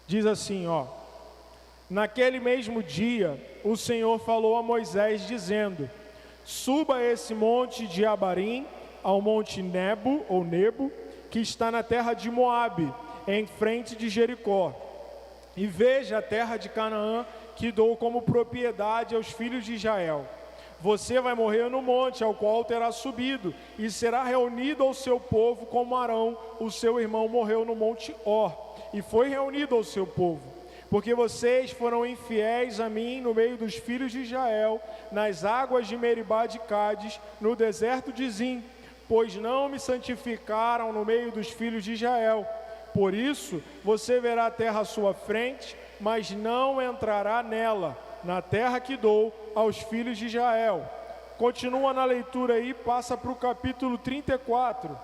Diz assim, ó: naquele mesmo dia, o Senhor falou a Moisés, dizendo: suba a esse monte de Abarim, ao monte Nebo, ou Nebo, que está na terra de Moabe, em frente de Jericó, e veja a terra de Canaã, que dou como propriedade aos filhos de Israel. Você vai morrer no monte ao qual terá subido, e será reunido ao seu povo como Arão, o seu irmão, morreu no monte Hor, e foi reunido ao seu povo. Porque vocês foram infiéis a mim no meio dos filhos de Israel, nas águas de Meribá de Cádiz, no deserto de Zim, pois não me santificaram no meio dos filhos de Israel. Por isso, você verá a terra à sua frente, mas não entrará nela, na terra que dou aos filhos de Israel. Continua na leitura aí, passa para o capítulo 34,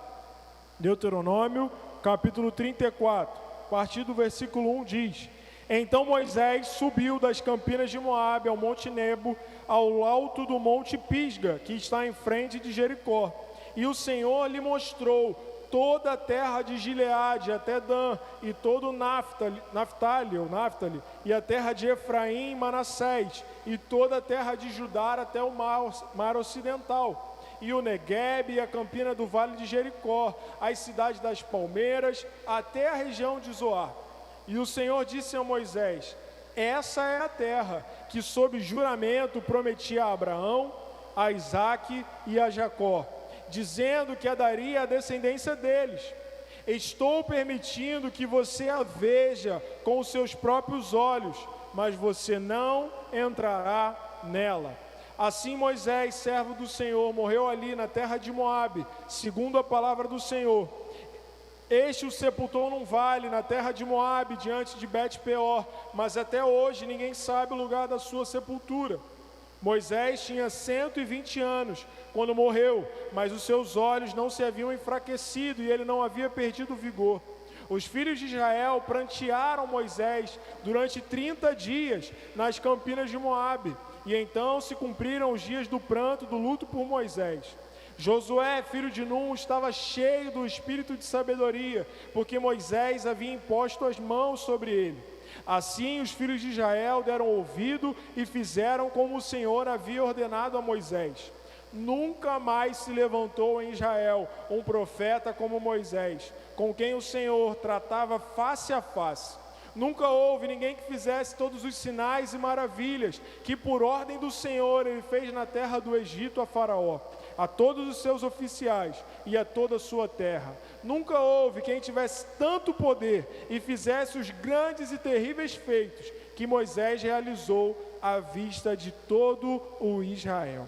Deuteronômio, capítulo 34, a partir do versículo 1 diz: então Moisés subiu das campinas de Moabe ao monte Nebo, ao alto do monte Pisga, que está em frente de Jericó. E o Senhor lhe mostrou toda a terra de Gileade até Dan, e todo Naftali, e a terra de Efraim e Manassés, e toda a terra de Judá até o mar ocidental, e o Neguebe e a campina do vale de Jericó, as cidades das palmeiras, até a região de Zoar. E o Senhor disse a Moisés: essa é a terra que sob juramento prometia a Abraão, a Isaque e a Jacó, dizendo que a daria à descendência deles. Estou permitindo que você a veja com os seus próprios olhos, mas você não entrará nela. Assim Moisés, servo do Senhor, morreu ali na terra de Moabe, segundo a palavra do Senhor. Este o sepultou num vale, na terra de Moabe, diante de Bet-peor, mas até hoje ninguém sabe o lugar da sua sepultura. Moisés tinha 120 anos quando morreu, mas os seus olhos não se haviam enfraquecido e ele não havia perdido o vigor. Os filhos de Israel prantearam Moisés durante 30 dias nas campinas de Moabe, e então se cumpriram os dias do pranto, do luto por Moisés. Josué, filho de Num, estava cheio do espírito de sabedoria, porque Moisés havia imposto as mãos sobre ele. Assim os filhos de Israel deram ouvido e fizeram como o Senhor havia ordenado a Moisés. Nunca mais se levantou em Israel um profeta como Moisés, com quem o Senhor tratava face a face. Nunca houve ninguém que fizesse todos os sinais e maravilhas que por ordem do Senhor ele fez na terra do Egito a Faraó, a todos os seus oficiais e a toda a sua terra. Nunca houve quem tivesse tanto poder e fizesse os grandes e terríveis feitos que Moisés realizou à vista de todo o Israel.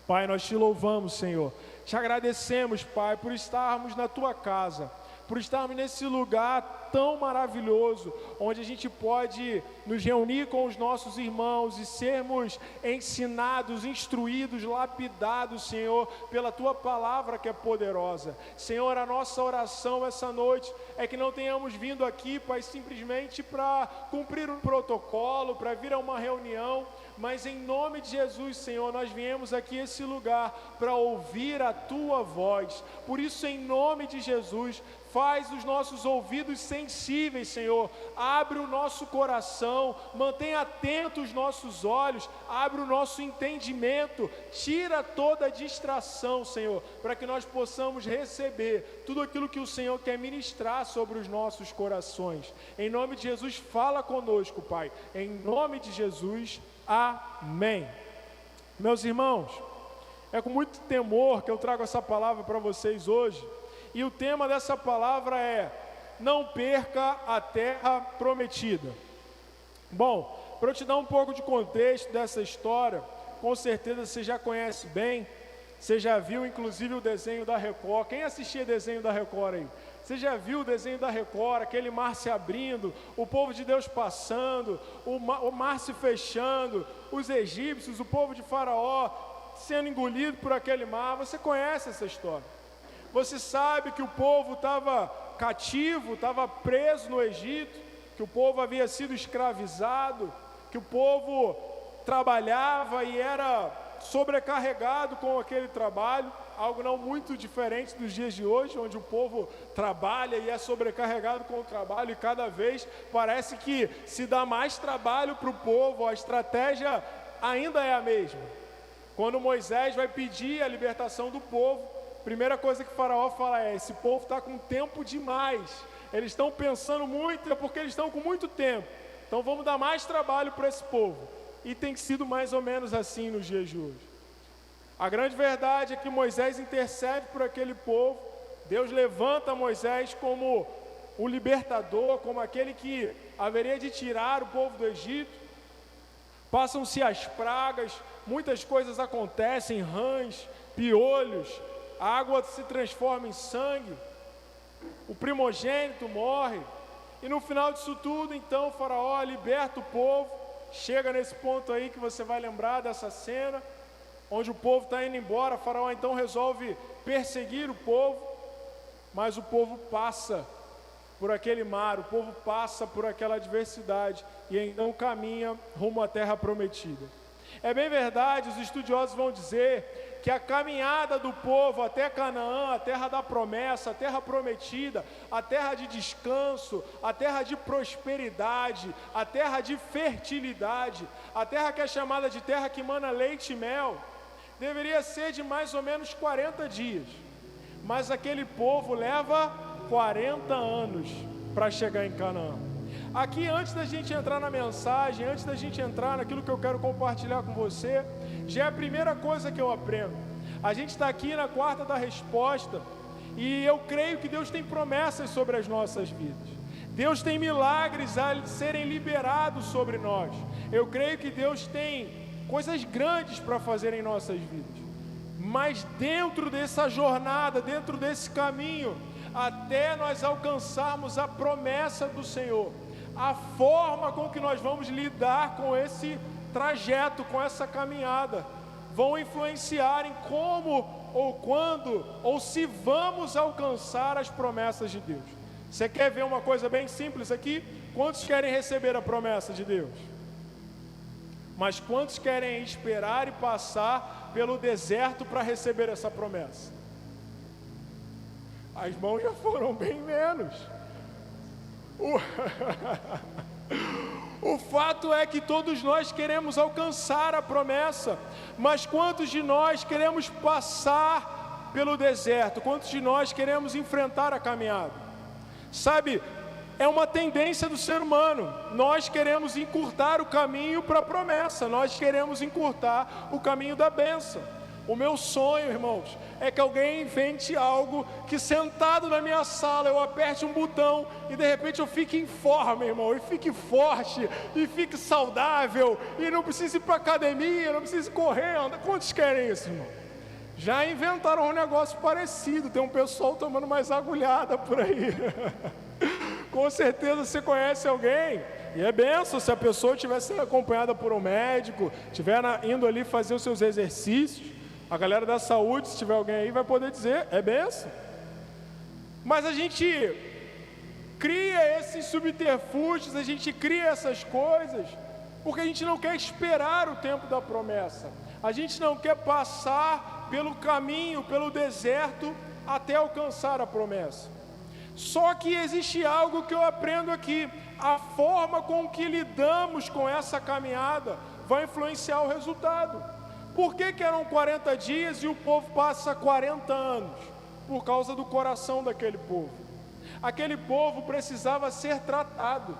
Pai, nós te louvamos, Senhor. Te agradecemos, Pai, por estarmos na tua casa, por estarmos nesse lugar tão maravilhoso, onde a gente pode nos reunir com os nossos irmãos e sermos ensinados, instruídos, lapidados, Senhor, pela Tua palavra que é poderosa. Senhor, a nossa oração essa noite é que não tenhamos vindo aqui, Pai, simplesmente para cumprir um protocolo, para vir a uma reunião, mas em nome de Jesus, Senhor, nós viemos aqui a esse lugar para ouvir a Tua voz. Por isso, em nome de Jesus, faz os nossos ouvidos sensíveis, Senhor. Abre o nosso coração, mantenha atentos os nossos olhos, abre o nosso entendimento, tira toda a distração, Senhor, para que nós possamos receber tudo aquilo que o Senhor quer ministrar sobre os nossos corações. Em nome de Jesus, fala conosco, Pai. Em nome de Jesus, amém. Meus irmãos, é com muito temor que eu trago essa palavra para vocês hoje. E o tema dessa palavra é: não perca a terra prometida. Bom, para eu te dar um pouco de contexto dessa história, com certeza você já conhece bem, você já viu inclusive o desenho da Record. Quem assistia desenho da Record aí? Você já viu o desenho da Record, aquele mar se abrindo, o povo de Deus passando, o mar se fechando, os egípcios, o povo de Faraó sendo engolido por aquele mar? Você conhece essa história. Você sabe que o povo estava cativo, estava preso no Egito, que o povo havia sido escravizado, que o povo trabalhava e era sobrecarregado com aquele trabalho, algo não muito diferente dos dias de hoje, onde o povo trabalha e é sobrecarregado com o trabalho, e cada vez parece que se dá mais trabalho para o povo, a estratégia ainda é a mesma. Quando Moisés vai pedir a libertação do povo, a primeira coisa que o faraó fala é: esse povo está com tempo demais, eles estão pensando muito, é porque eles estão com muito tempo, então vamos dar mais trabalho para esse povo. E tem sido mais ou menos assim nos dias de hoje. A grande verdade é que Moisés intercede por aquele povo, Deus levanta Moisés como o libertador, como aquele que haveria de tirar o povo do Egito. Passam-se as pragas, muitas coisas acontecem, rãs, piolhos, a água se transforma em sangue, o primogênito morre, e no final disso tudo, então, o faraó liberta o povo. Chega nesse ponto aí que você vai lembrar dessa cena, onde o povo está indo embora. O faraó então resolve perseguir o povo, mas o povo passa por aquele mar, o povo passa por aquela adversidade, e então caminha rumo à terra prometida. É bem verdade, os estudiosos vão dizer que a caminhada do povo até Canaã, a terra da promessa, a terra prometida, a terra de descanso, a terra de prosperidade, a terra de fertilidade, a terra que é chamada de terra que mana leite e mel, deveria ser de mais ou menos 40 dias. Mas aquele povo leva 40 anos para chegar em Canaã. Aqui, antes da gente entrar na mensagem, antes da gente entrar naquilo que eu quero compartilhar com você, já é a primeira coisa que eu aprendo. A gente está aqui na quarta da resposta, e eu creio que Deus tem promessas sobre as nossas vidas. Deus tem milagres a serem liberados sobre nós. Eu creio que Deus tem coisas grandes para fazer em nossas vidas. Mas dentro dessa jornada, dentro desse caminho, até nós alcançarmos a promessa do Senhor, a forma com que nós vamos lidar com esse trajeto, com essa caminhada, vão influenciar em como, ou quando, ou se vamos alcançar as promessas de Deus. Você quer ver uma coisa bem simples aqui? Quantos querem receber a promessa de Deus? Mas quantos querem esperar e passar pelo deserto para receber essa promessa? As mãos já foram bem menos. O fato é que todos nós queremos alcançar a promessa, mas quantos de nós queremos passar pelo deserto? Quantos de nós queremos enfrentar a caminhada? Sabe, é uma tendência do ser humano. Nós queremos encurtar o caminho para a promessa, nós queremos encurtar o caminho da bênção. O meu sonho, irmãos, é que alguém invente algo que sentado na minha sala eu aperte um botão e de repente eu fique em forma, irmão, e fique forte, e fique saudável, e não precise ir para academia, não precise correr, andar. Quantos querem isso, irmão? Já inventaram um negócio parecido, tem um pessoal tomando mais agulhada por aí. Com certeza você conhece alguém, e é benção se a pessoa estiver sendo acompanhada por um médico, estiver indo ali fazer os seus exercícios. A galera da saúde, se tiver alguém aí, vai poder dizer, é benção. Mas a gente cria esses subterfúgios, a gente cria essas coisas, porque a gente não quer esperar o tempo da promessa. A gente não quer passar pelo caminho, pelo deserto, até alcançar a promessa. Só que existe algo que eu aprendo aqui: a forma com que lidamos com essa caminhada vai influenciar o resultado. Por que eram 40 dias e o povo passa 40 anos? Por causa do coração daquele povo. Aquele povo precisava ser tratado.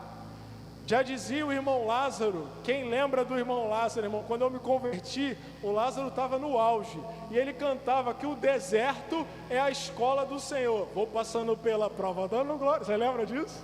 Já dizia o irmão Lázaro, quem lembra do irmão Lázaro, irmão? Quando eu me converti, o Lázaro estava no auge, e ele cantava que o deserto é a escola do Senhor. Vou passando pela prova, dando glória. Você lembra disso?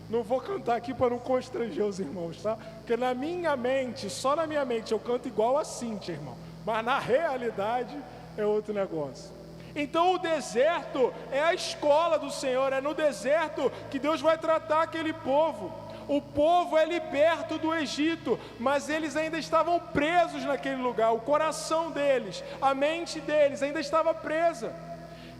Não vou cantar aqui para não constranger os irmãos, tá? Porque na minha mente, só na minha mente, eu canto igual a Cíntia, irmão. Mas na realidade é outro negócio. Então o deserto é a escola do Senhor, é no deserto que Deus vai tratar aquele povo. O povo é liberto do Egito, mas eles ainda estavam presos naquele lugar. O coração deles, a mente deles ainda estava presa.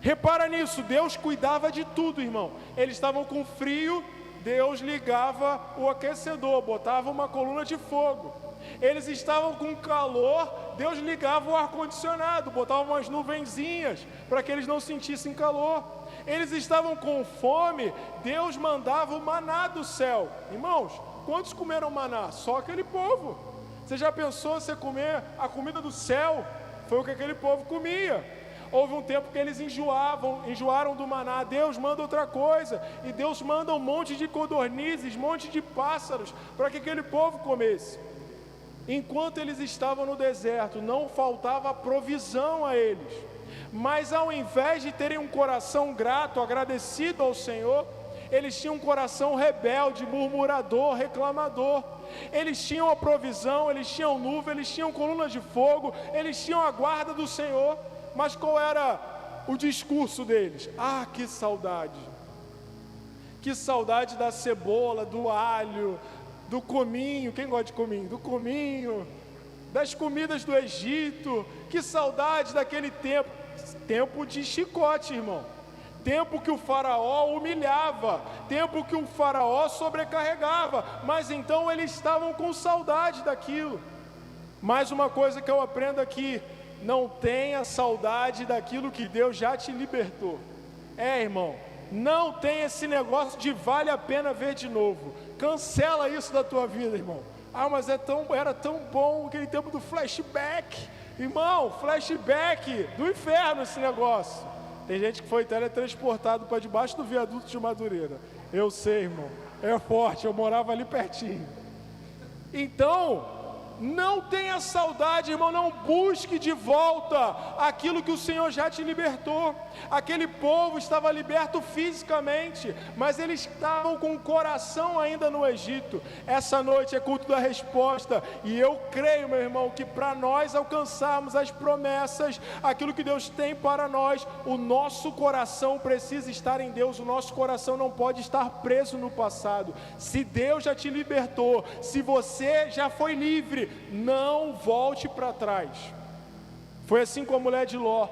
Repara nisso, Deus cuidava de tudo, irmão. Eles estavam com frio, Deus ligava o aquecedor, botava uma coluna de fogo. Eles estavam com calor, Deus ligava o ar-condicionado, botava umas nuvenzinhas para que eles não sentissem calor. Eles estavam com fome, Deus mandava o maná do céu. Irmãos, quantos comeram maná? Só aquele povo. Você já pensou você comer a comida do céu? Foi o que aquele povo comia. Houve um tempo que eles enjoaram do maná. Deus manda outra coisa, e Deus manda um monte de codornizes, um monte de pássaros, para que aquele povo comesse. Enquanto eles estavam no deserto, não faltava provisão a eles, mas ao invés de terem um coração grato, agradecido ao Senhor, eles tinham um coração rebelde, murmurador, reclamador. Eles tinham a provisão, eles tinham nuvem, eles tinham coluna de fogo, eles tinham a guarda do Senhor, mas qual era o discurso deles? Ah, que saudade! Que saudade da cebola, do alho, do cominho. Quem gosta de cominho? Do cominho, das comidas do Egito. Que saudade daquele tempo. Tempo de chicote, irmão. Tempo que o faraó humilhava, tempo que o faraó sobrecarregava, mas então eles estavam com saudade daquilo. Mais uma coisa que eu aprendo aqui: não tenha saudade daquilo que Deus já te libertou. Irmão, não tem esse negócio de vale a pena ver de novo. Cancela isso da tua vida, irmão. Mas era tão bom aquele tempo do flashback. Irmão, flashback do inferno esse negócio. Tem gente que foi teletransportado para debaixo do viaduto de Madureira. Eu sei, irmão, é forte, eu morava ali pertinho. Então, não tenha saudade, irmão, não busque de volta aquilo que o Senhor já te libertou. Aquele povo estava liberto fisicamente, mas eles estavam com o coração ainda no Egito. Essa noite é culto da resposta, e eu creio, meu irmão, que para nós alcançarmos as promessas, aquilo que Deus tem para nós, o nosso coração precisa estar em Deus. O nosso coração não pode estar preso no passado. Se Deus já te libertou, se você já foi livre, não volte para trás. Foi assim com a mulher de Ló.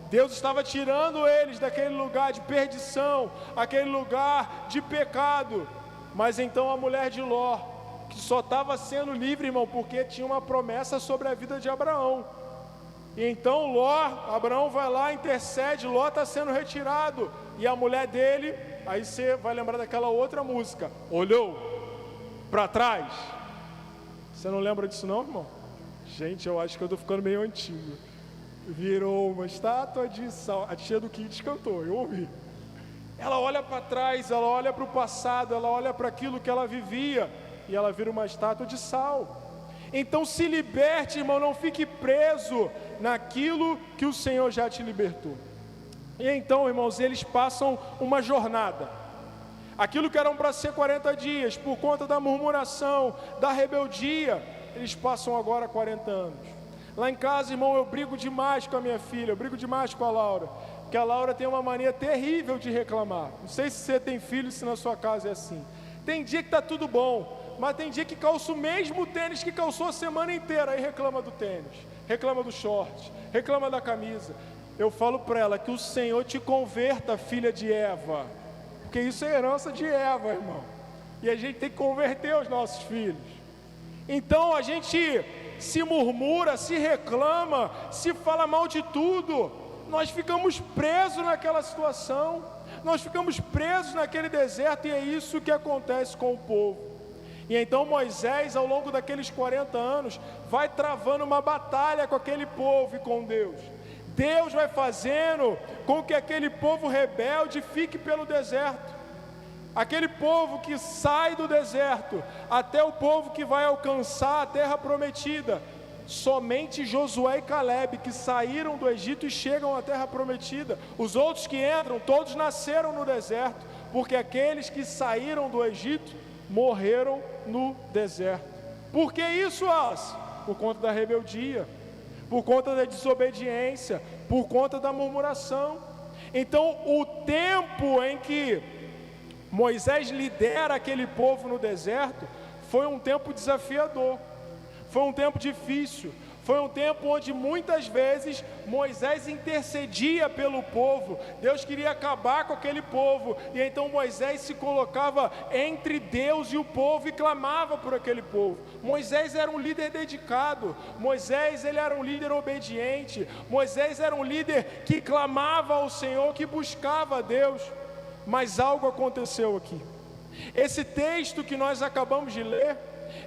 Deus estava tirando eles daquele lugar de perdição, aquele lugar de pecado. Mas então a mulher de Ló, que só estava sendo livre, irmão, porque tinha uma promessa sobre a vida de Abraão. E então Abraão vai lá, intercede, Ló está sendo retirado, e a mulher dele, aí você vai lembrar daquela outra música, olhou para trás. Você não lembra disso não, irmão? Gente, eu acho que eu estou ficando meio antigo. Virou uma estátua de sal. A tia do Kids cantou, eu ouvi. Ela olha para trás, ela olha para o passado, ela olha para aquilo que ela vivia, e ela vira uma estátua de sal. Então se liberte, irmão, não fique preso naquilo que o Senhor já te libertou. E então, irmãos, eles passam uma jornada. Aquilo que eram para ser 40 dias, por conta da murmuração, da rebeldia, eles passam agora 40 anos. Lá em casa, irmão, eu brigo demais com a minha filha, eu brigo demais com a Laura, porque a Laura tem uma mania terrível de reclamar. Não sei se você tem filho, se na sua casa é assim. Tem dia que está tudo bom, mas tem dia que calça o mesmo tênis que calçou a semana inteira, aí reclama do tênis, reclama do short, reclama da camisa. Eu falo para ela que o Senhor te converta, filha de Eva, porque isso é herança de Eva, irmão, e a gente tem que converter os nossos filhos. Então a gente se murmura, se reclama, se fala mal de tudo, nós ficamos presos naquela situação, nós ficamos presos naquele deserto, e é isso que acontece com o povo. E então Moisés, ao longo daqueles 40 anos, vai travando uma batalha com aquele povo e com Deus. Deus vai fazendo com que aquele povo rebelde fique pelo deserto. Aquele povo que sai do deserto, até o povo que vai alcançar a terra prometida. Somente Josué e Calebe que saíram do Egito e chegam à terra prometida. Os outros que entram, todos nasceram no deserto, porque aqueles que saíram do Egito morreram no deserto. Por que isso, Alice? Por conta da rebeldia, por conta da desobediência, por conta da murmuração. Então o tempo em que Moisés lidera aquele povo no deserto foi um tempo desafiador, foi um tempo difícil, Foi um tempo onde muitas vezes Moisés intercedia pelo povo. Deus queria acabar com aquele povo, e então Moisés se colocava entre Deus e o povo e clamava por aquele povo. Moisés era um líder dedicado. Moisés, ele era um líder obediente. Moisés era um líder que clamava ao Senhor, que buscava a Deus. Mas algo aconteceu aqui. Esse texto que nós acabamos de ler,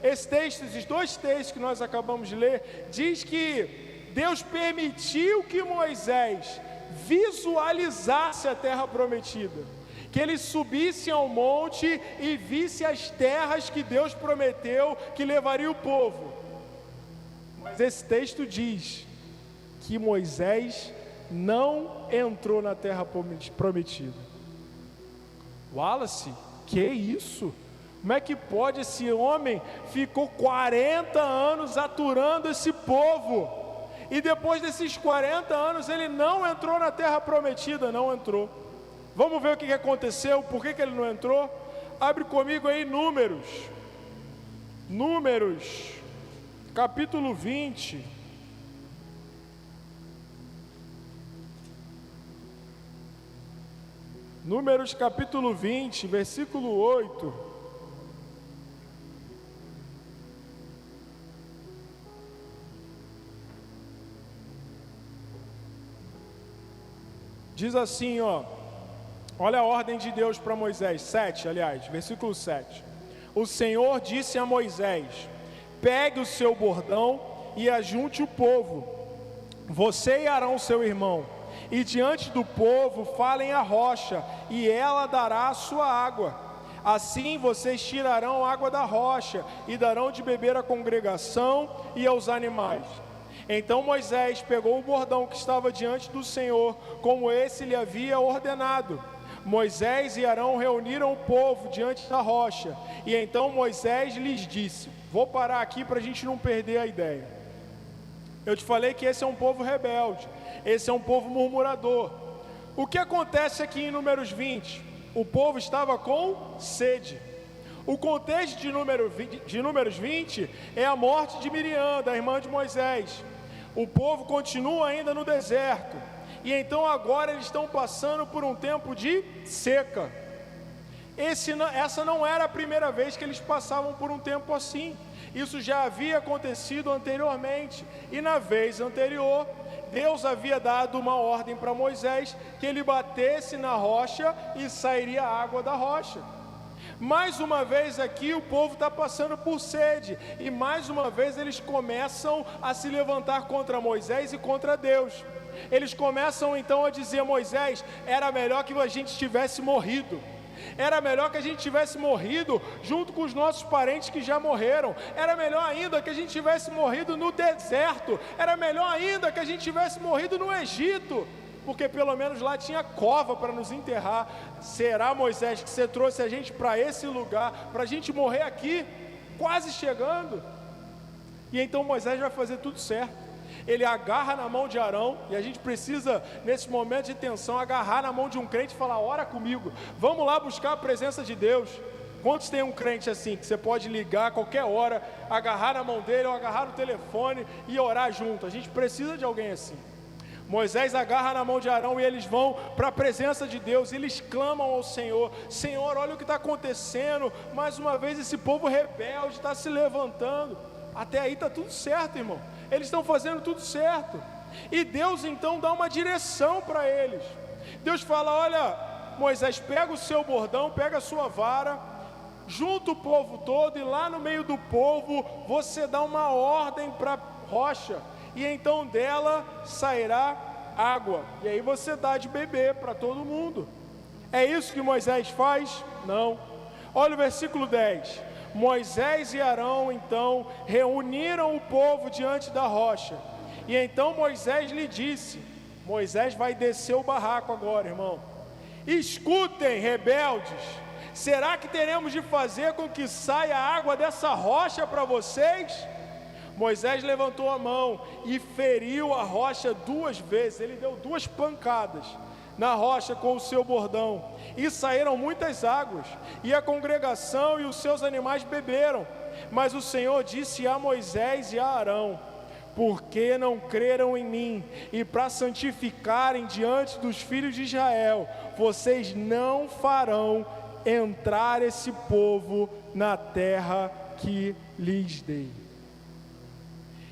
esses dois textos que nós acabamos de ler, diz que Deus permitiu que Moisés visualizasse a terra prometida, que ele subisse ao monte e visse as terras que Deus prometeu que levaria o povo. Mas esse texto diz que Moisés não entrou na terra prometida. Wallace, que isso? Como é que pode? Esse homem ficou 40 anos aturando esse povo, e depois desses 40 anos ele não entrou na terra prometida. Não entrou. Vamos ver o que aconteceu, por que ele não entrou? Abre comigo aí Números capítulo 20. Números capítulo 20, versículo 8. Diz assim, olha a ordem de Deus para Moisés, 7, aliás, versículo 7. O Senhor disse a Moisés: pegue o seu bordão e ajunte o povo, você e Arão seu irmão, e diante do povo falem a rocha, e ela dará a sua água. Assim vocês tirarão água da rocha, e darão de beber à congregação e aos animais. Então Moisés pegou o bordão que estava diante do Senhor, como esse lhe havia ordenado. Moisés e Arão reuniram o povo diante da rocha, e então Moisés lhes disse: vou parar aqui para a gente não perder a ideia. Eu te falei que esse é um povo rebelde, esse é um povo murmurador. O que acontece aqui em Números 20? O povo estava com sede. O contexto de Números 20 é a morte de Miriam, da irmã de Moisés. O povo continua ainda no deserto, e então agora eles estão passando por um tempo de seca. Essa não era a primeira vez que eles passavam por um tempo assim. Isso já havia acontecido anteriormente, e na vez anterior Deus havia dado uma ordem para Moisés, que ele batesse na rocha e sairia água da rocha. Mais uma vez aqui o povo está passando por sede, e mais uma vez eles começam a se levantar contra Moisés e contra Deus. Eles começam então a dizer: Moisés, era melhor que a gente tivesse morrido. Era melhor que a gente tivesse morrido junto com os nossos parentes que já morreram. Era melhor ainda que a gente tivesse morrido no deserto. Era melhor ainda que a gente tivesse morrido no Egito, porque pelo menos lá tinha cova para nos enterrar. Será, Moisés, que você trouxe a gente para esse lugar, para a gente morrer aqui, quase chegando? E então Moisés vai fazer tudo certo. Ele agarra na mão de Arão, e a gente precisa, nesse momento de tensão, agarrar na mão de um crente e falar: ora comigo, vamos lá buscar a presença de Deus. Quantos tem um crente assim, que você pode ligar a qualquer hora, agarrar na mão dele ou agarrar no telefone e orar junto? A gente precisa de alguém assim. Moisés agarra na mão de Arão e eles vão para a presença de Deus, eles clamam ao Senhor: Senhor, olha o que está acontecendo, mais uma vez esse povo rebelde está se levantando. Até aí está tudo certo, irmão, eles estão fazendo tudo certo, e Deus então dá uma direção para eles. Deus fala: olha, Moisés, pega o seu bordão, pega a sua vara, junta o povo todo, e lá no meio do povo você dá uma ordem para a rocha, e então dela sairá água, e aí você dá de beber para todo mundo. É isso que Moisés faz? Não. Olha o versículo 10. Moisés e Arão então reuniram o povo diante da rocha, e então Moisés lhe disse: Moisés vai descer o barraco agora, irmão. Escutem, rebeldes, será que teremos de fazer com que saia água dessa rocha para vocês? Moisés levantou a mão e feriu a rocha 2 vezes, ele deu 2 pancadas na rocha com o seu bordão, e saíram muitas águas, e a congregação e os seus animais beberam. Mas o Senhor disse a Moisés e a Arão: porque não creram em mim, e para santificarem diante dos filhos de Israel, vocês não farão entrar esse povo na terra que lhes dei.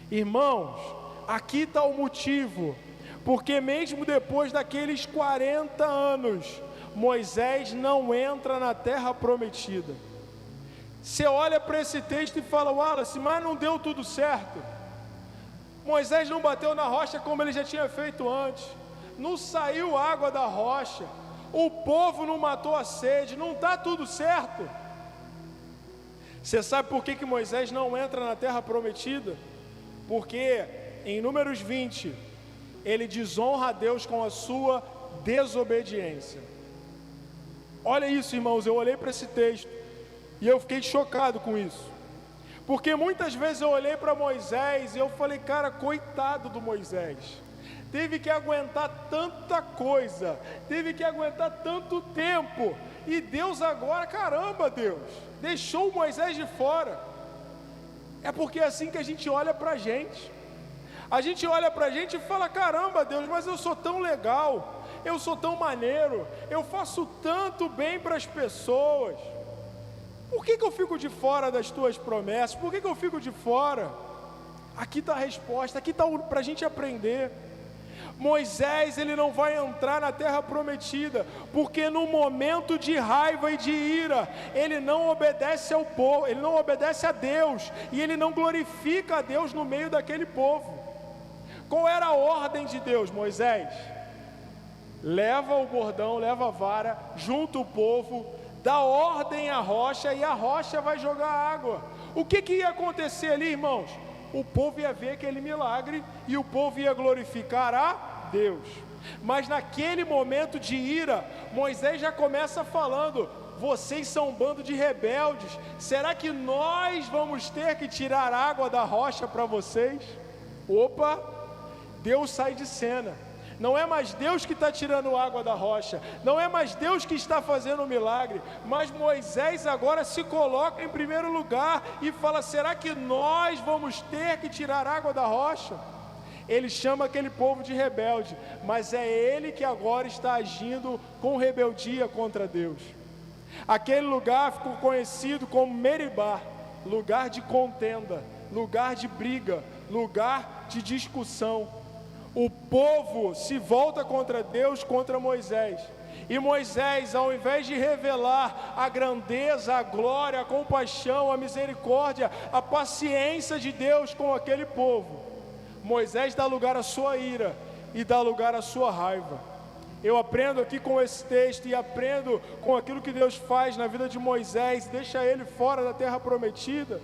Irmãos, aqui está o motivo, porque mesmo depois daqueles 40 anos, Moisés não entra na terra prometida. Você olha para esse texto e fala: Wallace, mas não deu tudo certo. Moisés não bateu na rocha como ele já tinha feito antes, não saiu água da rocha, o povo não matou a sede, não está tudo certo. Você sabe por que Moisés não entra na terra prometida? Porque em Números 20, ele desonra a Deus com a sua desobediência. Olha isso, irmãos, eu olhei para esse texto e eu fiquei chocado com isso. Porque muitas vezes eu olhei para Moisés e eu falei: cara, coitado do Moisés. Teve que aguentar tanta coisa, teve que aguentar tanto tempo. E Deus agora, caramba, Deus, deixou Moisés de fora. É porque é assim que a gente olha para a gente. A gente olha para a gente e fala: caramba, Deus, mas eu sou tão legal, eu sou tão maneiro, eu faço tanto bem para as pessoas. Por que eu fico de fora das tuas promessas? Por que eu fico de fora? Aqui está a resposta, aqui está para a gente aprender. Moisés, ele não vai entrar na terra prometida, porque no momento de raiva e de ira, ele não obedece ao povo, ele não obedece a Deus, e ele não glorifica a Deus no meio daquele povo. Qual era a ordem de Deus? Moisés, leva o bordão, leva a vara, junta o povo, dá ordem à rocha, e a rocha vai jogar água. O que ia acontecer ali, irmãos? O povo ia ver aquele milagre e o povo ia glorificar a Deus. Mas naquele momento de ira, Moisés já começa falando: vocês são um bando de rebeldes, será que nós vamos ter que tirar água da rocha para vocês? Opa, Deus sai de cena. Não é mais Deus que está tirando água da rocha, não é mais Deus que está fazendo o milagre, mas Moisés agora se coloca em primeiro lugar e fala: será que nós vamos ter que tirar água da rocha? Ele chama aquele povo de rebelde, mas é ele que agora está agindo com rebeldia contra Deus. Aquele lugar ficou conhecido como Meribá, lugar de contenda, lugar de briga, lugar de discussão. O povo se volta contra Deus, contra Moisés. E Moisés, ao invés de revelar a grandeza, a glória, a compaixão, a misericórdia, a paciência de Deus com aquele povo, Moisés dá lugar à sua ira e dá lugar à sua raiva. Eu aprendo aqui com esse texto e aprendo com aquilo que Deus faz na vida de Moisés, deixa ele fora da terra prometida,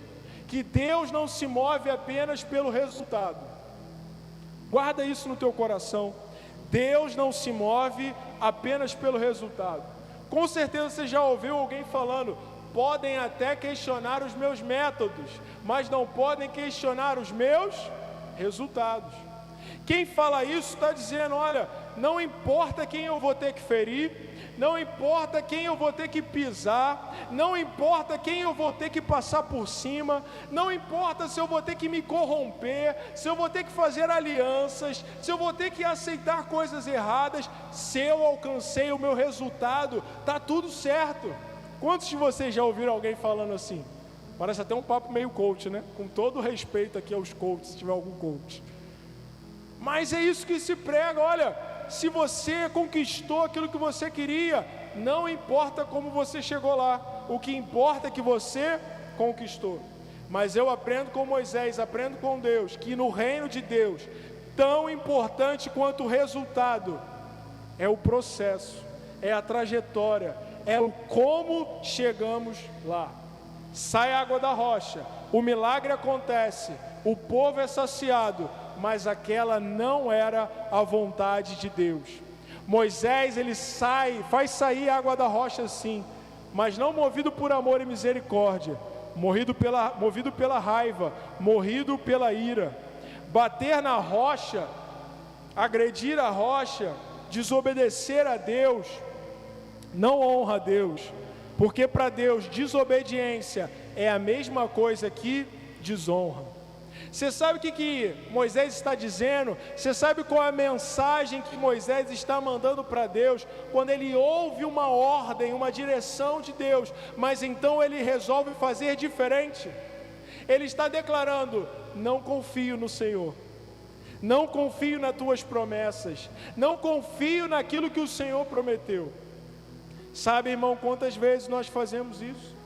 que Deus não se move apenas pelo resultado. Guarda isso no teu coração. Deus não se move apenas pelo resultado. Com certeza você já ouviu alguém falando: podem até questionar os meus métodos, mas não podem questionar os meus resultados. Quem fala isso está dizendo: olha, não importa quem eu vou ter que ferir, não importa quem eu vou ter que pisar, não importa quem eu vou ter que passar por cima, não importa se eu vou ter que me corromper, se eu vou ter que fazer alianças, se eu vou ter que aceitar coisas erradas, se eu alcancei o meu resultado, está tudo certo. Quantos de vocês já ouviram alguém falando assim? Parece até um papo meio coach, né? Com todo respeito aqui aos coaches, se tiver algum coach. Mas é isso que se prega. Olha, se você conquistou aquilo que você queria, não importa como você chegou lá, o que importa é que você conquistou. Mas eu aprendo com Moisés, aprendo com Deus, que no reino de Deus, tão importante quanto o resultado, é o processo, é a trajetória, é o como chegamos lá. Sai água da rocha, o milagre acontece, o povo é saciado, mas aquela não era a vontade de Deus. Moisés, ele faz sair água da rocha sim, mas não movido por amor e misericórdia, movido pela raiva, movido pela ira. Bater na rocha, agredir a rocha, desobedecer a Deus, não honra a Deus, porque para Deus desobediência é a mesma coisa que desonra. Você sabe o que Moisés está dizendo? Você sabe qual é a mensagem que Moisés está mandando para Deus? Quando ele ouve uma ordem, uma direção de Deus, mas então ele resolve fazer diferente. Ele está declarando: não confio no Senhor, não confio nas tuas promessas, não confio naquilo que o Senhor prometeu. Sabe, irmão, quantas vezes nós fazemos isso?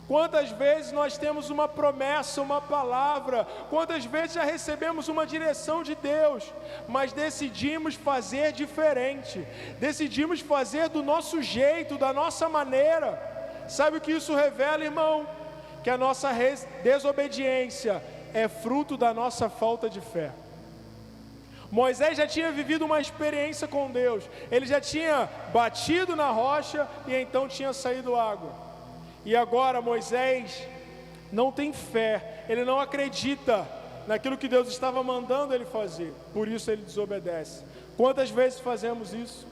Quantas vezes nós temos uma promessa, uma palavra, quantas vezes já recebemos uma direção de Deus, mas decidimos fazer diferente, decidimos fazer do nosso jeito, da nossa maneira. Sabe o que isso revela, irmão? Que a nossa desobediência é fruto da nossa falta de fé. Moisés já tinha vivido uma experiência com Deus, ele já tinha batido na rocha e então tinha saído água. E agora Moisés não tem fé, ele não acredita naquilo que Deus estava mandando ele fazer, por isso ele desobedece. Quantas vezes fazemos isso?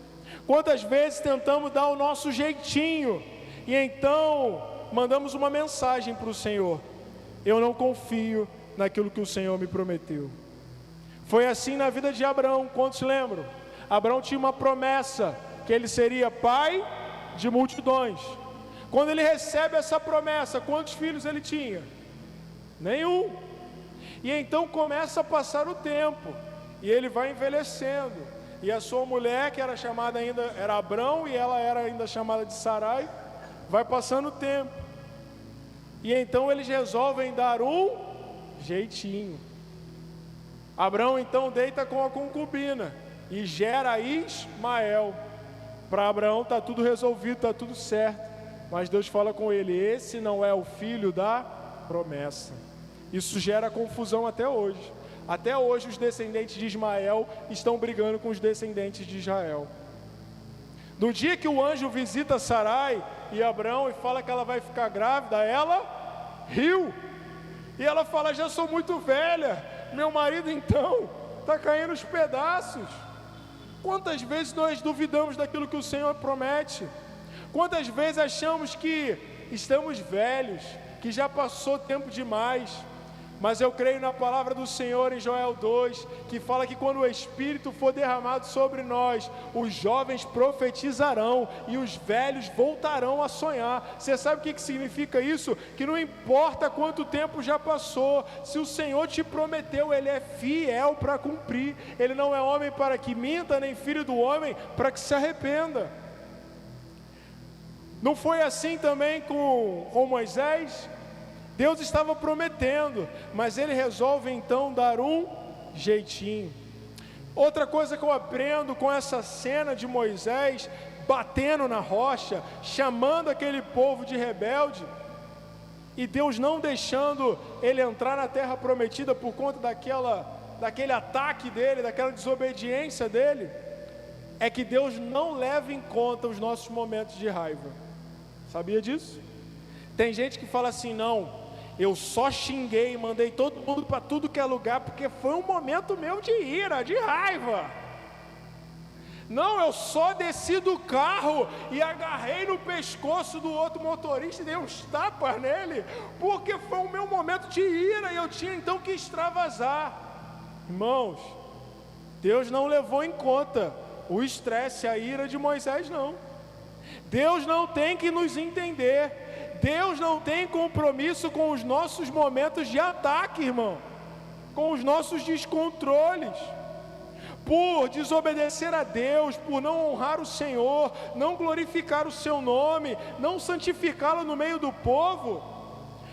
Quantas vezes tentamos dar o nosso jeitinho e então mandamos uma mensagem para o Senhor: eu não confio naquilo que o Senhor me prometeu. Foi assim na vida de Abraão. Quantos lembram? Abraão tinha uma promessa, que ele seria pai de multidões. Quando ele recebe essa promessa, quantos filhos ele tinha? Nenhum. E então começa a passar o tempo, e ele vai envelhecendo, e a sua mulher, que era chamada ainda, era Abrão, e ela era ainda chamada de Sarai, vai passando o tempo, e então eles resolvem dar um jeitinho. Abrão então deita com a concubina, e gera Ismael. Para Abraão está tudo resolvido, está tudo certo. Mas Deus fala com ele: esse não é o filho da promessa. Isso gera confusão até hoje. Até hoje os descendentes de Ismael estão brigando com os descendentes de Israel. No dia que o anjo visita Sarai e Abrão e fala que ela vai ficar grávida, ela riu. E ela fala: já sou muito velha, meu marido então está caindo aos pedaços. Quantas vezes nós duvidamos daquilo que o Senhor promete? Quantas vezes achamos que estamos velhos, que já passou tempo demais? Mas eu creio na palavra do Senhor em Joel 2, que fala que quando o Espírito for derramado sobre nós, os jovens profetizarão e os velhos voltarão a sonhar. Você sabe o que significa isso? Que não importa quanto tempo já passou, se o Senhor te prometeu, Ele é fiel para cumprir. Ele não é homem para que minta, nem filho do homem para que se arrependa. Não foi assim também com Moisés? Deus estava prometendo, mas ele resolve então dar um jeitinho. Outra coisa que eu aprendo com essa cena de Moisés batendo na rocha, chamando aquele povo de rebelde, e Deus não deixando ele entrar na terra prometida por conta daquele ataque dele, daquela desobediência dele, é que Deus não leva em conta os nossos momentos de raiva. Sabia disso? Tem gente que fala assim: não, eu só xinguei, mandei todo mundo para tudo que é lugar, porque foi um momento meu de ira, de raiva. Não, eu só desci do carro e agarrei no pescoço do outro motorista e dei uns tapas nele, porque foi o meu momento de ira e eu tinha então que extravasar. Irmãos, Deus não levou em conta o estresse, a ira de Moisés, não. Deus não tem que nos entender. Deus não tem compromisso com os nossos momentos de ataque, irmão, com os nossos descontroles. Por desobedecer a Deus, por não honrar o Senhor, não glorificar o seu nome, não santificá-lo no meio do povo,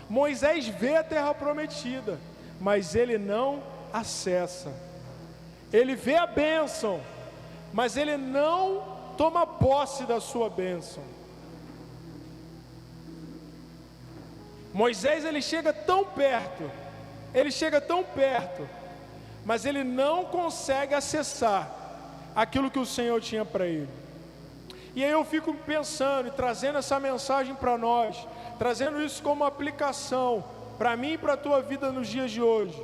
Moisés vê a terra prometida, mas ele não acessa. Ele vê a bênção, mas ele não toma posse da sua bênção. Moisés, ele chega tão perto, mas ele não consegue acessar aquilo que o Senhor tinha para ele. E aí eu fico pensando e trazendo essa mensagem para nós, trazendo isso como aplicação para mim e para a tua vida nos dias de hoje.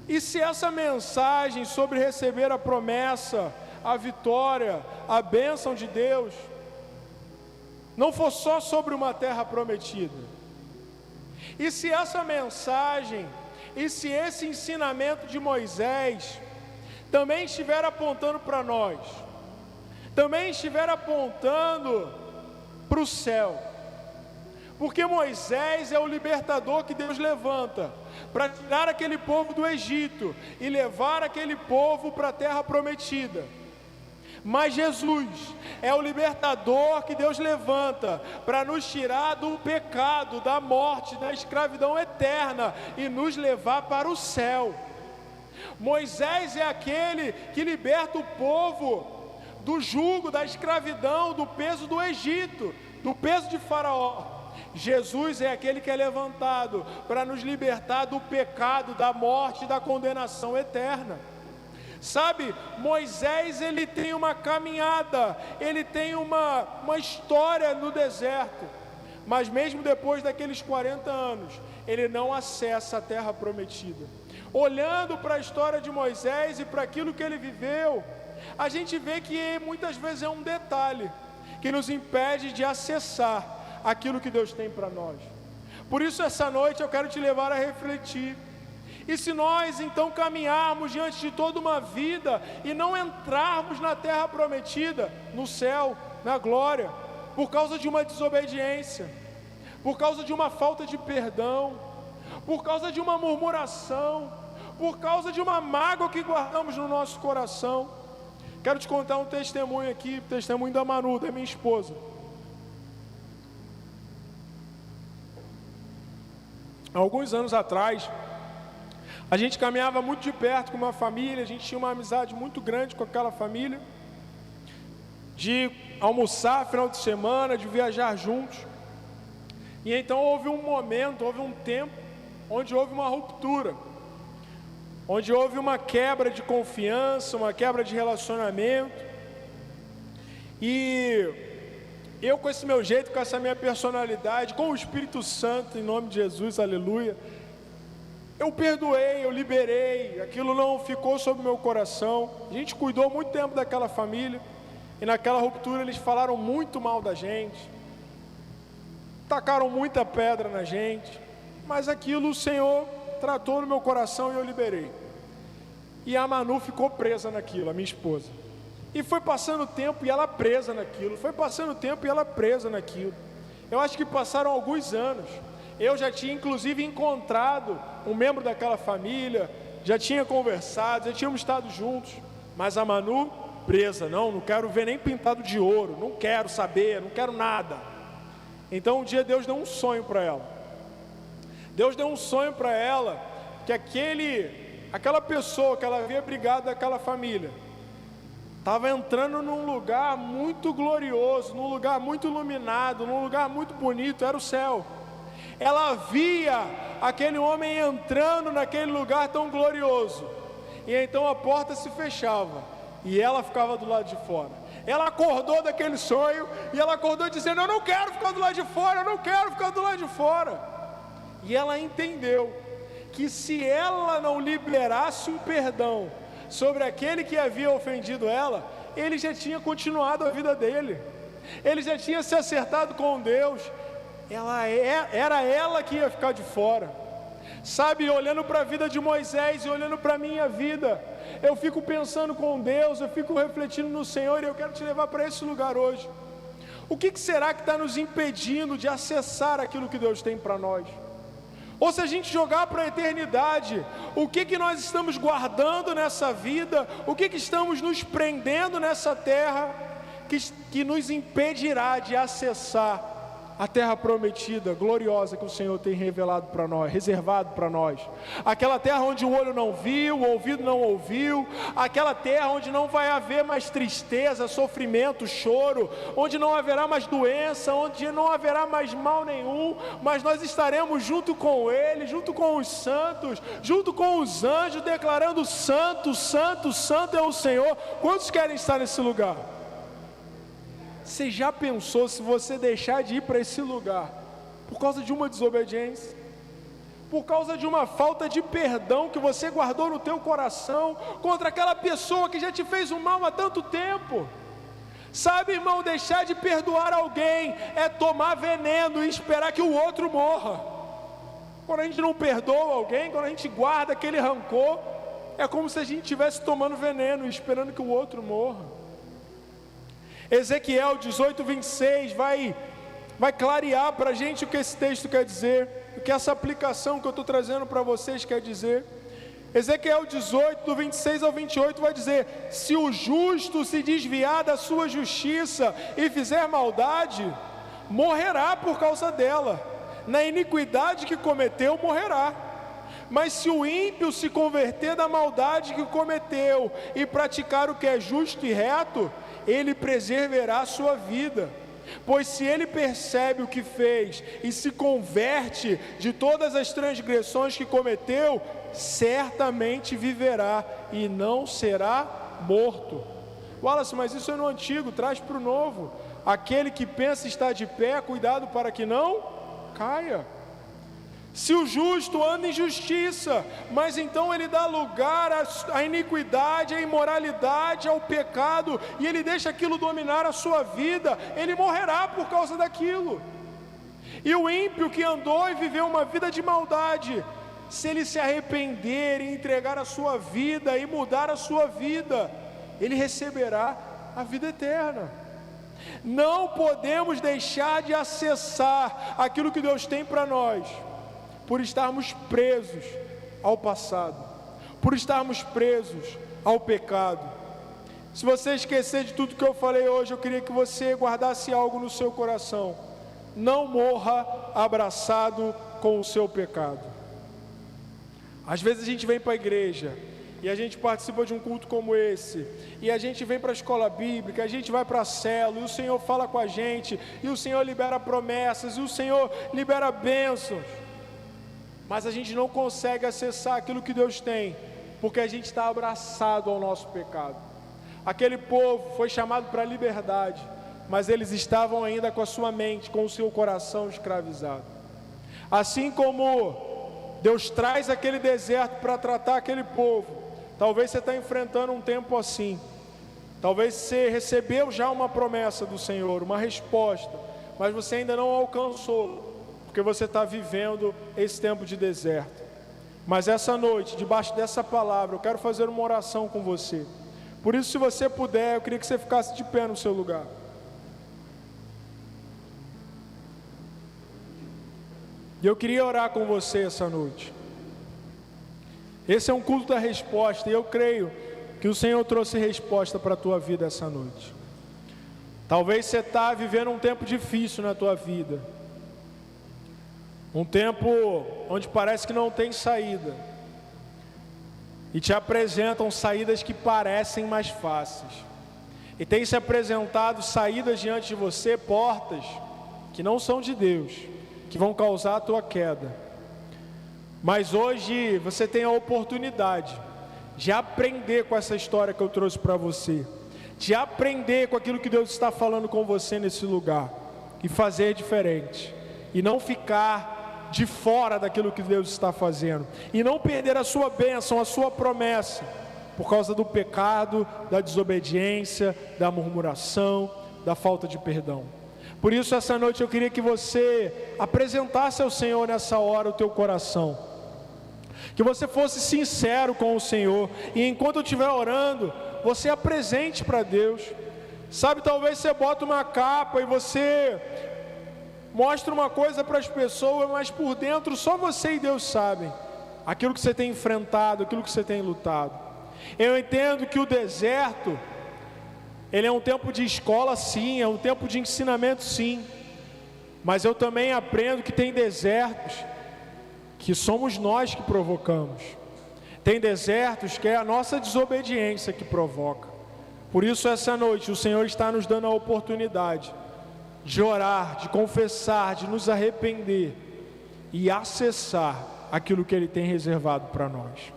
E se essa mensagem sobre receber a promessa, a vitória, a bênção de Deus, não for só sobre uma terra prometida? E se essa mensagem, e se esse ensinamento de Moisés também estiver apontando para nós, também estiver apontando para o céu, porque Moisés é o libertador que Deus levanta para tirar aquele povo do Egito e levar aquele povo para a terra prometida. Mas Jesus é o libertador que Deus levanta para nos tirar do pecado, da morte, da escravidão eterna e nos levar para o céu. Moisés é aquele que liberta o povo do jugo, da escravidão, do peso do Egito, do peso de Faraó. Jesus é aquele que é levantado para nos libertar do pecado, da morte e da condenação eterna. Sabe, Moisés, ele tem uma caminhada, ele tem uma história no deserto, mas mesmo depois daqueles 40 anos, ele não acessa a terra prometida. Olhando para a história de Moisés e para aquilo que ele viveu, a gente vê que muitas vezes é um detalhe que nos impede de acessar aquilo que Deus tem para nós. Por isso essa noite eu quero te levar a refletir. E se nós então caminharmos diante de toda uma vida e não entrarmos na terra prometida, no céu, na glória, por causa de uma desobediência, por causa de uma falta de perdão, por causa de uma murmuração, por causa de uma mágoa que guardamos no nosso coração. Quero te contar um testemunho aqui, testemunho da Manu, da minha esposa. Há alguns anos atrás, a gente caminhava muito de perto com uma família, a gente tinha uma amizade muito grande com aquela família, de almoçar final de semana, de viajar juntos. E então houve um momento, houve um tempo, onde houve uma ruptura, onde houve uma quebra de confiança, uma quebra de relacionamento. E eu, com esse meu jeito, com essa minha personalidade, com o Espírito Santo, em nome de Jesus, aleluia, eu perdoei, eu liberei, aquilo não ficou sobre o meu coração. A gente cuidou muito tempo daquela família, e naquela ruptura eles falaram muito mal da gente, tacaram muita pedra na gente, mas aquilo o Senhor tratou no meu coração e eu liberei. E a Manu ficou presa naquilo, a minha esposa. E foi passando o tempo e ela presa naquilo, foi passando o tempo e ela presa naquilo. Eu acho que passaram alguns anos. Eu já tinha inclusive encontrado um membro daquela família, já tinha conversado, já tínhamos estado juntos, mas a Manu presa, não quero ver nem pintado de ouro, não quero saber, não quero nada. Então um dia Deus deu um sonho para ela. Deus deu um sonho para ela, que aquela pessoa que ela havia brigado daquela família, estava entrando num lugar muito glorioso, num lugar muito iluminado, num lugar muito bonito, era o céu. Ela via aquele homem entrando naquele lugar tão glorioso, e então a porta se fechava, e ela ficava do lado de fora. Ela acordou daquele sonho, e ela acordou dizendo: eu não quero ficar do lado de fora, eu não quero ficar do lado de fora. E ela entendeu que se ela não liberasse um perdão sobre aquele que havia ofendido ela, ele já tinha continuado a vida dele, ele já tinha se acertado com Deus. Era ela que ia ficar de fora. Sabe, olhando para a vida de Moisés e olhando para a minha vida, eu fico pensando com Deus, eu fico refletindo no Senhor, e eu quero te levar para esse lugar hoje. O que será que está nos impedindo de acessar aquilo que Deus tem para nós? Ou se a gente jogar para a eternidade, o que nós estamos guardando nessa vida, o que estamos nos prendendo nessa terra, que nos impedirá de acessar a terra prometida, gloriosa, que o Senhor tem revelado para nós, reservado para nós. Aquela terra onde o olho não viu, o ouvido não ouviu, aquela terra onde não vai haver mais tristeza, sofrimento, choro, onde não haverá mais doença, onde não haverá mais mal nenhum, mas nós estaremos junto com Ele, junto com os santos, junto com os anjos, declarando: santo, santo, santo é o Senhor. Quantos querem estar nesse lugar? Você já pensou se você deixar de ir para esse lugar por causa de uma desobediência, por causa de uma falta de perdão que você guardou no teu coração contra aquela pessoa que já te fez um mal há tanto tempo? Sabe, irmão, deixar de perdoar alguém é tomar veneno e esperar que o outro morra. Quando a gente não perdoa alguém, quando a gente guarda aquele rancor, é como se a gente estivesse tomando veneno e esperando que o outro morra. Ezequiel 18:26 vai clarear para a gente o que esse texto quer dizer, o que essa aplicação que eu estou trazendo para vocês quer dizer. Ezequiel 18, do 26 ao 28 vai dizer: se o justo se desviar da sua justiça e fizer maldade, morrerá por causa dela, na iniquidade que cometeu morrerá. Mas se o ímpio se converter da maldade que cometeu e praticar o que é justo e reto, ele preservará a sua vida. Pois se ele percebe o que fez e se converte de todas as transgressões que cometeu, certamente viverá e não será morto. Wallace, mas isso é no antigo, traz para o novo. Aquele que pensa estar de pé, cuidado para que não caia. Se o justo anda em justiça, mas então ele dá lugar à iniquidade, à imoralidade, ao pecado, e ele deixa aquilo dominar a sua vida, ele morrerá por causa daquilo. E o ímpio que andou e viveu uma vida de maldade, se ele se arrepender e entregar a sua vida e mudar a sua vida, ele receberá a vida eterna. Não podemos deixar de acessar aquilo que Deus tem para nós, por estarmos presos ao passado, por estarmos presos ao pecado. Se você esquecer de tudo que eu falei hoje, eu queria que você guardasse algo no seu coração: não morra abraçado com o seu pecado. Às vezes a gente vem para a igreja e a gente participa de um culto como esse, e a gente vem para a escola bíblica, a gente vai para a célula, e o Senhor fala com a gente, e o Senhor libera promessas, e o Senhor libera bênçãos, mas a gente não consegue acessar aquilo que Deus tem, porque a gente está abraçado ao nosso pecado. Aquele povo foi chamado para a liberdade, mas eles estavam ainda com a sua mente, com o seu coração escravizado. Assim como Deus traz aquele deserto para tratar aquele povo, talvez você está enfrentando um tempo assim. Talvez você recebeu já uma promessa do Senhor, uma resposta, mas você ainda não alcançou, porque você está vivendo esse tempo de deserto. Mas essa noite, debaixo dessa palavra, eu quero fazer uma oração com você. Por isso, se você puder, eu queria que você ficasse de pé no seu lugar. E eu queria orar com você essa noite. Esse é um culto da resposta, e eu creio que o Senhor trouxe resposta para a tua vida essa noite. Talvez você está vivendo um tempo difícil na tua vida, um tempo onde parece que não tem saída, e te apresentam saídas que parecem mais fáceis, e tem se apresentado saídas diante de você, portas que não são de Deus, que vão causar a tua queda. Mas hoje você tem a oportunidade de aprender com essa história que eu trouxe para você, de aprender com aquilo que Deus está falando com você nesse lugar, e fazer diferente, e não ficar de fora daquilo que Deus está fazendo, e não perder a sua bênção, a sua promessa, por causa do pecado, da desobediência, da murmuração, da falta de perdão. Por isso, essa noite eu queria que você apresentasse ao Senhor nessa hora o teu coração, que você fosse sincero com o Senhor, e enquanto eu estiver orando, você apresente para Deus. Sabe, talvez você bota uma capa e você mostra uma coisa para as pessoas, mas por dentro só você e Deus sabem aquilo que você tem enfrentado, aquilo que você tem lutado. Eu entendo que o deserto, ele é um tempo de escola sim, é um tempo de ensinamento sim, mas eu também aprendo que tem desertos que somos nós que provocamos, tem desertos que é a nossa desobediência que provoca. Por isso essa noite o Senhor está nos dando a oportunidade de orar, de confessar, de nos arrepender e acessar aquilo que Ele tem reservado para nós.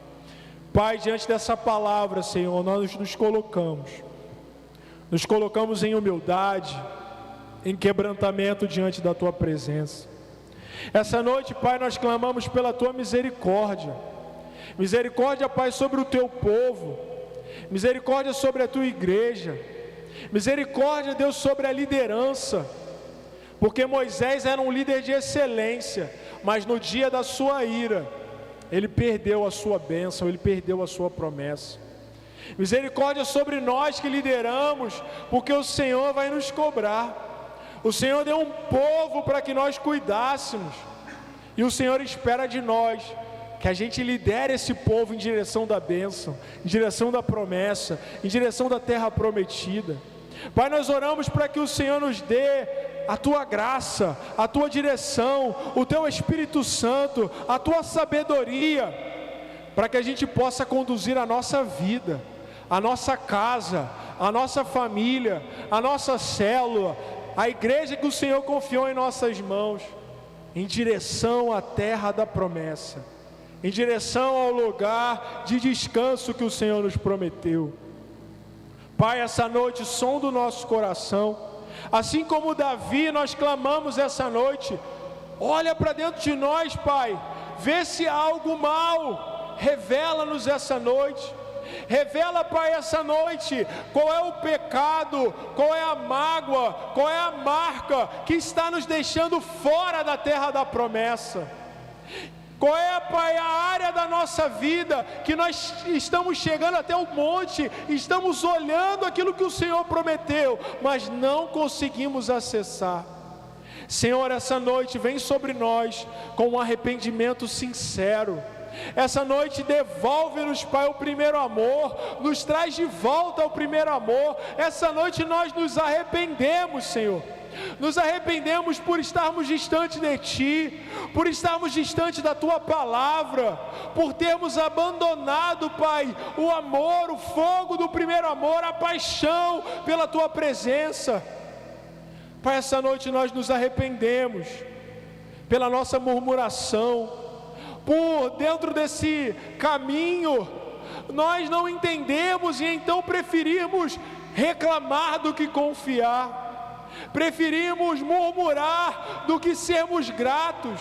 Pai, diante dessa palavra, Senhor, nós nos colocamos em humildade, em quebrantamento diante da Tua presença. Essa noite, Pai, nós clamamos pela Tua misericórdia. Misericórdia, Pai, sobre o Teu povo. Misericórdia sobre a Tua igreja. Misericórdia, Deus, sobre a liderança. Porque Moisés era um líder de excelência. mas no dia da sua ira, ele perdeu a sua bênção, ele perdeu a sua promessa. Misericórdia sobre nós que lideramos, porque o Senhor vai nos cobrar. O Senhor deu um povo para que nós cuidássemos, e o Senhor espera de nós que a gente lidere esse povo em direção da bênção, em direção da promessa, em direção da terra prometida. Pai, nós oramos para que o Senhor nos dê a Tua graça, a Tua direção, o Teu Espírito Santo, a Tua sabedoria, para que a gente possa conduzir a nossa vida, a nossa casa, a nossa família, a nossa célula, a igreja que o Senhor confiou em nossas mãos, em direção à terra da promessa, em direção ao lugar de descanso que o Senhor nos prometeu. Pai, essa noite, sonda o nosso coração, assim como Davi, nós clamamos essa noite, olha para dentro de nós, Pai, vê se há algo mal, revela-nos essa noite. Revela, Pai, essa noite, qual é o pecado, qual é a mágoa, qual é a marca que está nos deixando fora da terra da promessa. Qual é, Pai, a área da nossa vida que nós estamos chegando até o monte, estamos olhando aquilo que o Senhor prometeu, mas não conseguimos acessar. Senhor, essa noite vem sobre nós com um arrependimento sincero. Essa noite devolve-nos, Pai, o primeiro amor, nos traz de volta ao primeiro amor. Essa noite nós nos arrependemos, Senhor. Nos arrependemos por estarmos distantes de Ti, por estarmos distantes da Tua palavra, por termos abandonado, Pai, o amor, o fogo do primeiro amor, a paixão pela Tua presença. Pai, essa noite nós nos arrependemos pela nossa murmuração, por dentro desse caminho nós não entendemos e então preferimos reclamar do que confiar, preferimos murmurar do que sermos gratos.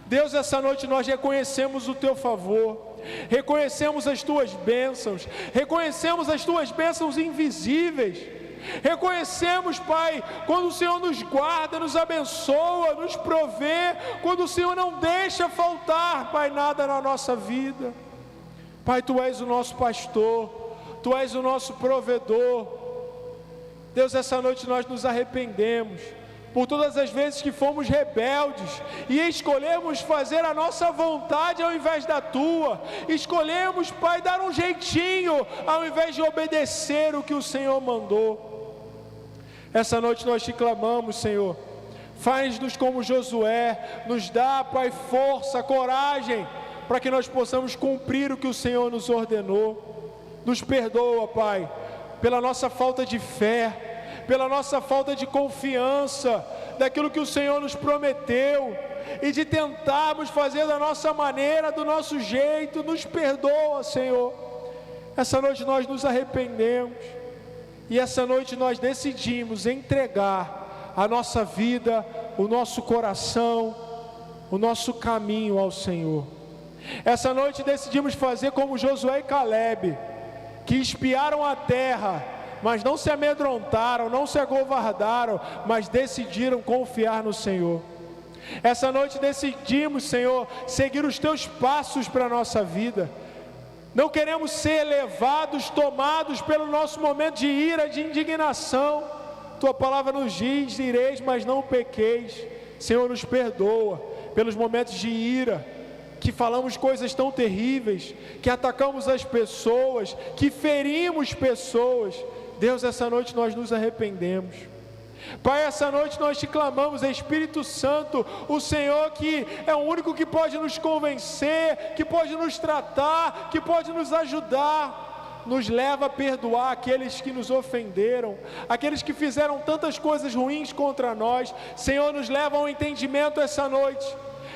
Deus, essa noite nós reconhecemos o Teu favor, reconhecemos as Tuas bênçãos, reconhecemos as Tuas bênçãos invisíveis. Reconhecemos, Pai, quando o Senhor nos guarda, nos abençoa, nos provê, quando o Senhor não deixa faltar, Pai, nada na nossa vida. Pai, Tu és o nosso pastor, Tu és o nosso provedor. Deus, essa noite nós nos arrependemos por todas as vezes que fomos rebeldes e escolhemos fazer a nossa vontade ao invés da Tua. Escolhemos, Pai, dar um jeitinho ao invés de obedecer o que o Senhor mandou. Essa noite nós Te clamamos, Senhor, faz-nos como Josué, nos dá, Pai, força, coragem, para que nós possamos cumprir o que o Senhor nos ordenou. Nos perdoa, Pai, pela nossa falta de fé, pela nossa falta de confiança, daquilo que o Senhor nos prometeu, e de tentarmos fazer da nossa maneira, do nosso jeito. Nos perdoa, Senhor. Essa noite nós nos arrependemos, e essa noite nós decidimos entregar a nossa vida, o nosso coração, o nosso caminho ao Senhor. Essa noite decidimos fazer como Josué e Calebe, que espiaram a terra, mas não se amedrontaram, não se acovardaram, mas decidiram confiar no Senhor. Essa noite decidimos, Senhor, seguir os Teus passos para a nossa vida. Não queremos ser levados, tomados pelo nosso momento de ira, de indignação. Tua palavra nos diz: ireis, mas não pequeis. Senhor, nos perdoa pelos momentos de ira, que falamos coisas tão terríveis, que atacamos as pessoas, que ferimos pessoas. Deus, essa noite nós nos arrependemos. Pai, essa noite nós Te clamamos, Espírito Santo, o Senhor que é o único que pode nos convencer, que pode nos tratar, que pode nos ajudar. Nos leva a perdoar aqueles que nos ofenderam, aqueles que fizeram tantas coisas ruins contra nós. Senhor, nos leva ao entendimento essa noite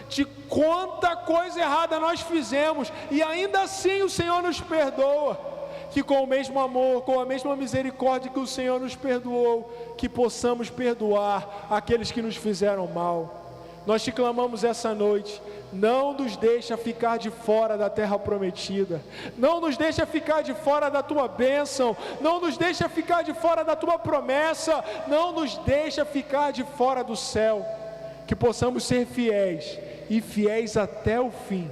de quanta coisa errada nós fizemos, e ainda assim o Senhor nos perdoa. Que com o mesmo amor, com a mesma misericórdia que o Senhor nos perdoou, que possamos perdoar aqueles que nos fizeram mal. Nós Te clamamos essa noite: não nos deixa ficar de fora da terra prometida, não nos deixa ficar de fora da Tua bênção, não nos deixa ficar de fora da Tua promessa, não nos deixa ficar de fora do céu. Que possamos ser fiéis e fiéis até o fim,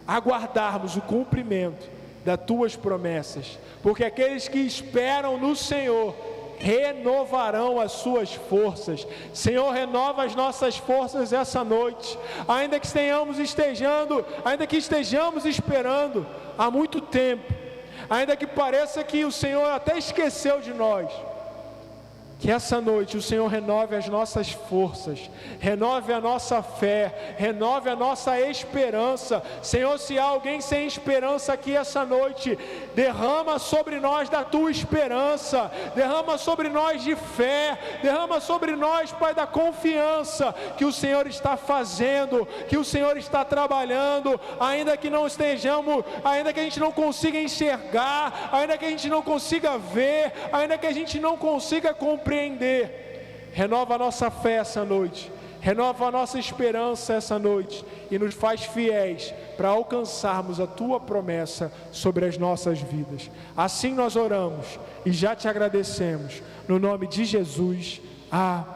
aguardarmos o cumprimento das tuas promessas, porque aqueles que esperam no Senhor renovarão as suas forças. Senhor, renova as nossas forças essa noite, ainda que estejamos esperando há muito tempo, ainda que pareça que o Senhor até esqueceu de nós, que essa noite o Senhor renove as nossas forças, renove a nossa fé, renove a nossa esperança. Senhor, se há alguém sem esperança aqui essa noite, derrama sobre nós da tua esperança, derrama sobre nós de fé, derrama sobre nós, Pai, da confiança que o Senhor está fazendo, que o Senhor está trabalhando, ainda que não estejamos, ainda que a gente não consiga enxergar, ainda que a gente não consiga ver, ainda que a gente não consiga compreender. Renova a nossa fé essa noite, renova a nossa esperança essa noite e nos faz fiéis para alcançarmos a tua promessa sobre as nossas vidas. Assim nós oramos e já te agradecemos, no nome de Jesus. Amém.